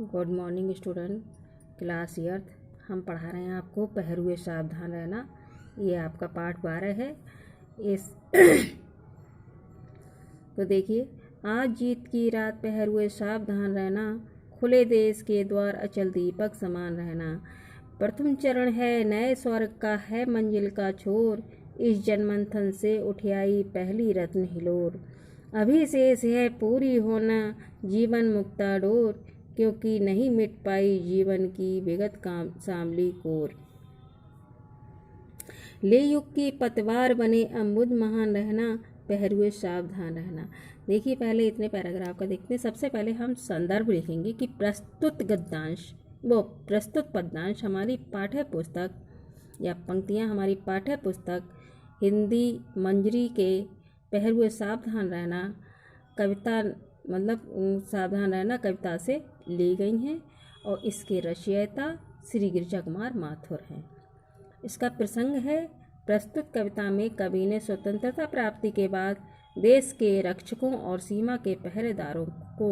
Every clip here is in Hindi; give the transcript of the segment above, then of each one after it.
Good morning student. Class eighth हम पढ़ा रहे हैं आपको पहरुए सावधान रहना। ये आपका पाठ 12 है। इस तो देखिए, आज जीत की रात पहरुए सावधान रहना, खुले देश के द्वार अचल दीपक समान रहना। प्रथम चरण है नए स्वर्ग का, है मंजिल का छोर, इस जनमंथन से उठियाई पहली रत्न हिलोर। अभी शेष है पूरी होना जीवन मुक्ता डोर, क्योंकि नहीं मिट पाई जीवन की विगत काम सांवली कोर। ले युग की पतवार बने अम्बुद महान रहना, पहरुए सावधान रहना। देखिए, पहले इतने पैराग्राफ का देखते हैं। सबसे पहले हम संदर्भ लिखेंगे कि प्रस्तुत पद्यांश हमारी पाठ्य पुस्तक या पंक्तियाँ हमारी पाठ्य पुस्तक हिंदी मंजरी के पहरुए सावधान रहना कविता सावधान रहना कविता से ली गई हैं और इसके रचयिता श्री गिरिजा कुमार माथुर हैं। इसका प्रसंग है, प्रस्तुत कविता में कवि ने स्वतंत्रता प्राप्ति के बाद देश के रक्षकों और सीमा के पहरेदारों को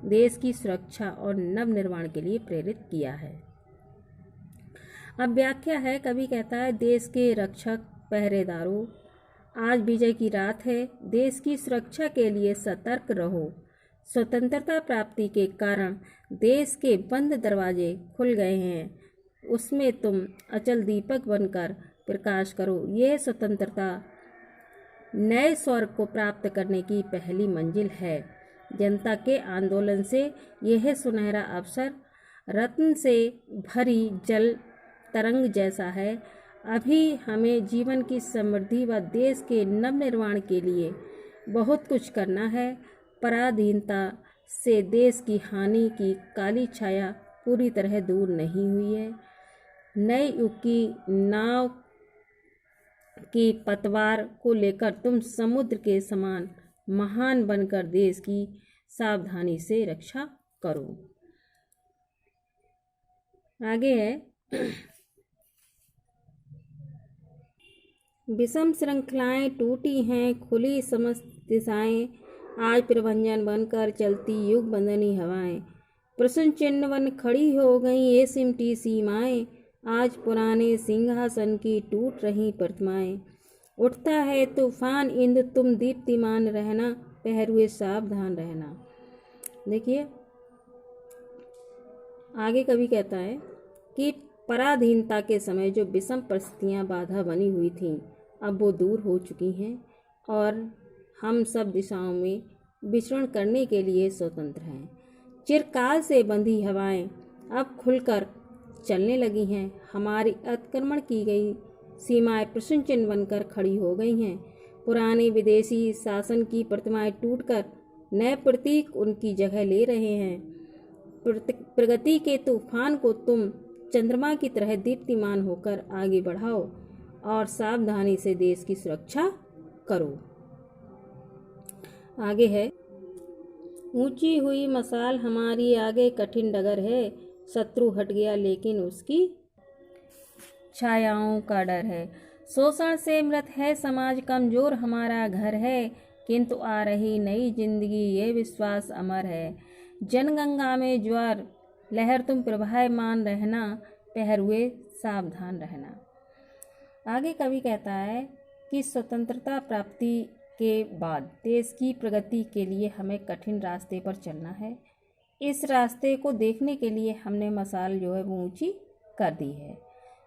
देश की सुरक्षा और नवनिर्माण के लिए प्रेरित किया है। अब व्याख्या है। कवि कहता है, देश के रक्षक पहरेदारों, आज विजय की रात है। देश की सुरक्षा के लिए सतर्क रहो। स्वतंत्रता प्राप्ति के कारण देश के बंद दरवाजे खुल गए हैं, उसमें तुम अचल दीपक बनकर प्रकाश करो। यह स्वतंत्रता नए स्वर्ग को प्राप्त करने की पहली मंजिल है। जनता के आंदोलन से यह सुनहरा अवसर रत्न से भरी जल तरंग जैसा है। अभी हमें जीवन की समृद्धि व देश के नवनिर्माण के लिए बहुत कुछ करना है। पराधीनता से देश की हानि की काली छाया पूरी तरह दूर नहीं हुई है। नए युग की नाव की पतवार को लेकर तुम समुद्र के समान महान बनकर देश की सावधानी से रक्षा करो। आगे है, विषम श्रृंखलाएं टूटी हैं, खुली समस्त दिशाएं, आज प्रभंजन बनकर चलती युग बंदनी हवाएं। प्रश्न चिन्ह बन खड़ी हो गई ये सिमटी सीमाएं, आज पुराने सिंहासन की टूट रही प्रतिमाएं। उठता है तूफान इंद्र, तुम दीप्तिमान रहना, पहरुए सावधान रहना। देखिए, आगे कवि कहता है कि पराधीनता के समय जो विषम परिस्थितियां बाधा बनी हुई थीं, अब वो दूर हो चुकी हैं और हम सब दिशाओं में विचरण करने के लिए स्वतंत्र हैं। चिरकाल से बंधी हवाएं अब खुलकर चलने लगी हैं। हमारी अतिक्रमण की गई सीमाएं प्रश्न चिन्ह बनकर खड़ी हो गई हैं। पुराने विदेशी शासन की प्रतिमाएं टूटकर नए प्रतीक उनकी जगह ले रहे हैं। प्रगति के तूफान को तुम चंद्रमा की तरह दीप्तिमान होकर आगे बढ़ाओ और सावधानी से देश की सुरक्षा करो। आगे है, ऊंची हुई मसाल हमारी आगे कठिन डगर है, शत्रु हट गया लेकिन उसकी छायाओं का डर है। शोषण से मृत है समाज, कमजोर हमारा घर है, किंतु आ रही नई जिंदगी ये विश्वास अमर है। जनगंगा में ज्वार लहर तुम प्रभायमान रहना, पहरुए सावधान रहना। आगे कवि कहता है कि स्वतंत्रता प्राप्ति के बाद देश की प्रगति के लिए हमें कठिन रास्ते पर चलना है। इस रास्ते को देखने के लिए हमने मसाल जो है वो ऊंची कर दी है।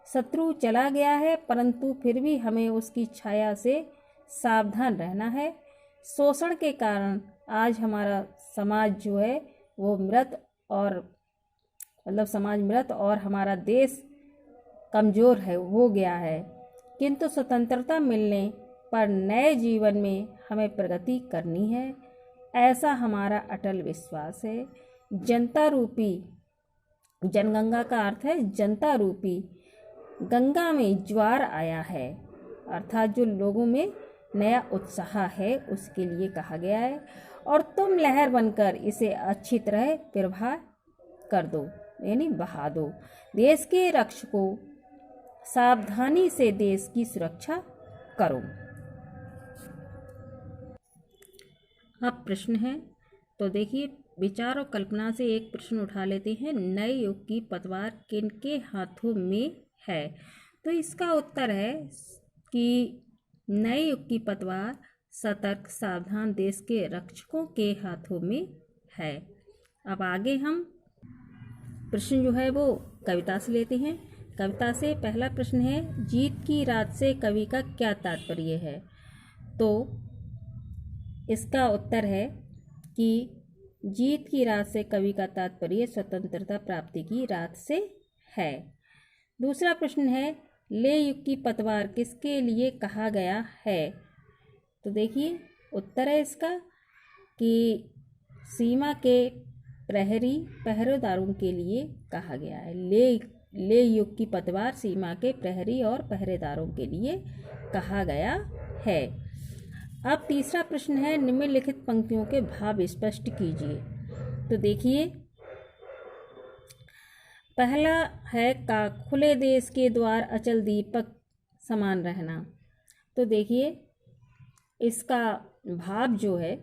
शत्रु चला गया है, परंतु फिर भी हमें उसकी छाया से सावधान रहना है। शोषण के कारण आज हमारा समाज जो है वो मृत और हमारा देश कमज़ोर हो गया है, किंतु स्वतंत्रता मिलने पर नए जीवन में हमें प्रगति करनी है, ऐसा हमारा अटल विश्वास है। जनता रूपी, जनगंगा का अर्थ है जनता रूपी गंगा में ज्वार आया है, अर्थात जो लोगों में नया उत्साह है उसके लिए कहा गया है। और तुम लहर बनकर इसे अच्छी तरह प्रवाह कर दो, यानी बहा दो। देश के रक्षकों, सावधानी से देश की सुरक्षा करो। अब प्रश्न है, तो देखिए विचार और कल्पना से एक प्रश्न उठा लेते हैं, नए युग की पतवार किनके हाथों में है। तो इसका उत्तर है कि नए युग की पतवार सतर्क सावधान देश के रक्षकों के हाथों में है। अब आगे हम प्रश्न जो है वो कविता से लेते हैं। कविता से पहला प्रश्न है, जीत की रात से कवि का क्या तात्पर्य है। तो इसका उत्तर है कि जीत की रात से कवि का तात्पर्य स्वतंत्रता प्राप्ति की रात से है। दूसरा प्रश्न है, ले युग की पतवार किसके लिए कहा गया है। तो देखिए उत्तर है इसका कि सीमा के प्रहरी पहरेदारों के लिए कहा गया है। ले युग की पतवार सीमा के प्रहरी और पहरेदारों के लिए कहा गया है। अब तीसरा प्रश्न है, निम्नलिखित पंक्तियों के भाव स्पष्ट कीजिए। तो देखिए पहला है का खुले देश के द्वार अचल दीपक समान रहना। तो देखिए इसका भाव जो है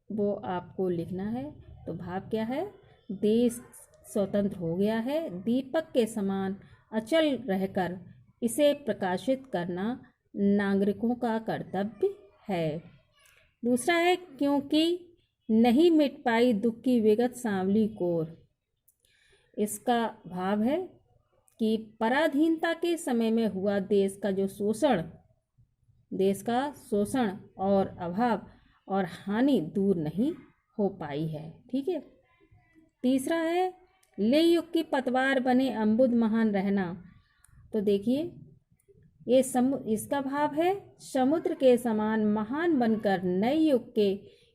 वो आपको लिखना है। तो भाव क्या है, देश स्वतंत्र हो गया है, दीपक के समान अचल रहकर इसे प्रकाशित करना नागरिकों का कर्तव्य है। दूसरा है, क्योंकि नहीं मिट पाई दुख की विगत सांवली कोर। इसका भाव है कि पराधीनता के समय में हुआ देश का शोषण और अभाव और हानि दूर नहीं हो पाई है। ठीक है। तीसरा है, ले युग की पतवार बने अम्बुद महान रहना। तो देखिए ये इसका भाव है, समुद्र के समान महान बनकर नए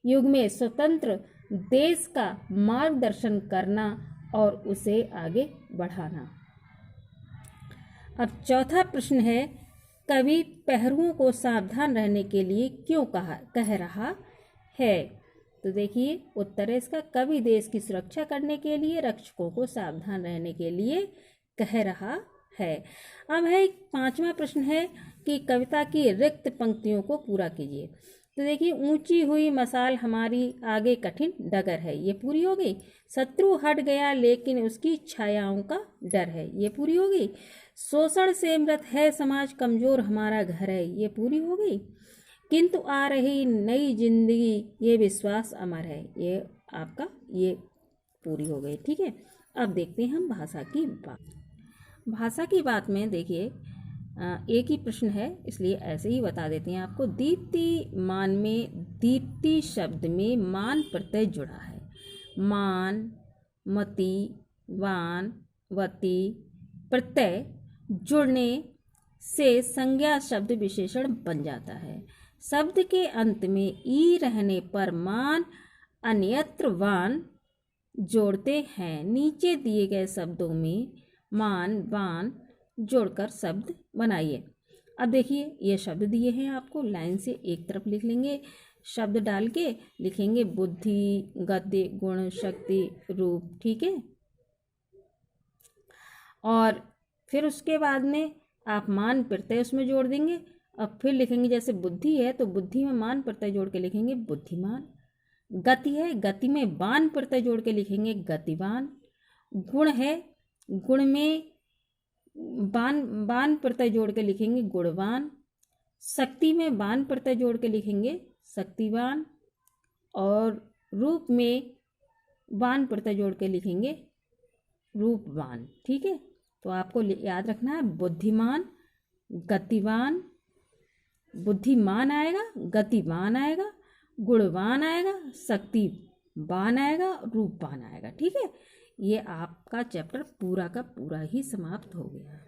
युग में स्वतंत्र देश का मार्गदर्शन करना और उसे आगे बढ़ाना। अब चौथा प्रश्न है, कवि पहरुओं को सावधान रहने के लिए क्यों कह रहा है। तो देखिए उत्तर है इसका, कवि देश की सुरक्षा करने के लिए रक्षकों को सावधान रहने के लिए कह रहा है। अब है पांचवा प्रश्न है कि कविता की रिक्त पंक्तियों को पूरा कीजिए। तो देखिए ऊंची हुई मसाल हमारी आगे कठिन डगर है, ये पूरी हो गई। शत्रु हट गया लेकिन उसकी छायाओं का डर है, ये पूरी हो गई। शोषण से मृत है समाज कमजोर हमारा घर है, ये पूरी हो गई। किंतु आ रही नई जिंदगी ये विश्वास अमर है, ये आपका ये पूरी हो गई। ठीक है। अब देखते हैं हम भाषा की बात। भाषा की बात में देखिए एक ही प्रश्न है इसलिए ऐसे ही बता देते हैं आपको। दीप्तिमान में दीप्ति शब्द में मान प्रत्यय जुड़ा है। मान, मति, वान, वति प्रत्यय जुड़ने से संज्ञा शब्द विशेषण बन जाता है। शब्द के अंत में ई रहने पर मान अन्यत्र वान जोड़ते हैं। नीचे दिए गए शब्दों में मान वान जोड़कर शब्द बनाइए। अब देखिए ये शब्द दिए हैं आपको, लाइन से एक तरफ लिख लेंगे, शब्द डाल के लिखेंगे बुद्धि, गद्य, गुण, शक्ति, रूप। ठीक है। और फिर उसके बाद में आप मान प्रत्यय उसमें जोड़ देंगे। अब फिर लिखेंगे जैसे बुद्धि है तो बुद्धि में मान प्रत्यय जोड़ के लिखेंगे बुद्धिमान। गति है, गति में वान प्रत्यय जोड़ के लिखेंगे गतिवान। गुण है, गुण में बान प्रत्यय जोड़ के लिखेंगे गुणवान। शक्ति में बान प्रत्यय जोड़ के लिखेंगे शक्तिवान। और रूप में वान प्रत्यय जोड़ के लिखेंगे रूपवान। ठीक है। तो आपको याद रखना है बुद्धिमान, गतिवान, बुद्धिमान आएगा, गतिवान आएगा, गुणवान आएगा, शक्तिवान आएगा, रूपवान आएगा। ठीक है। ये आपका चैप्टर पूरा का पूरा ही समाप्त हो गया।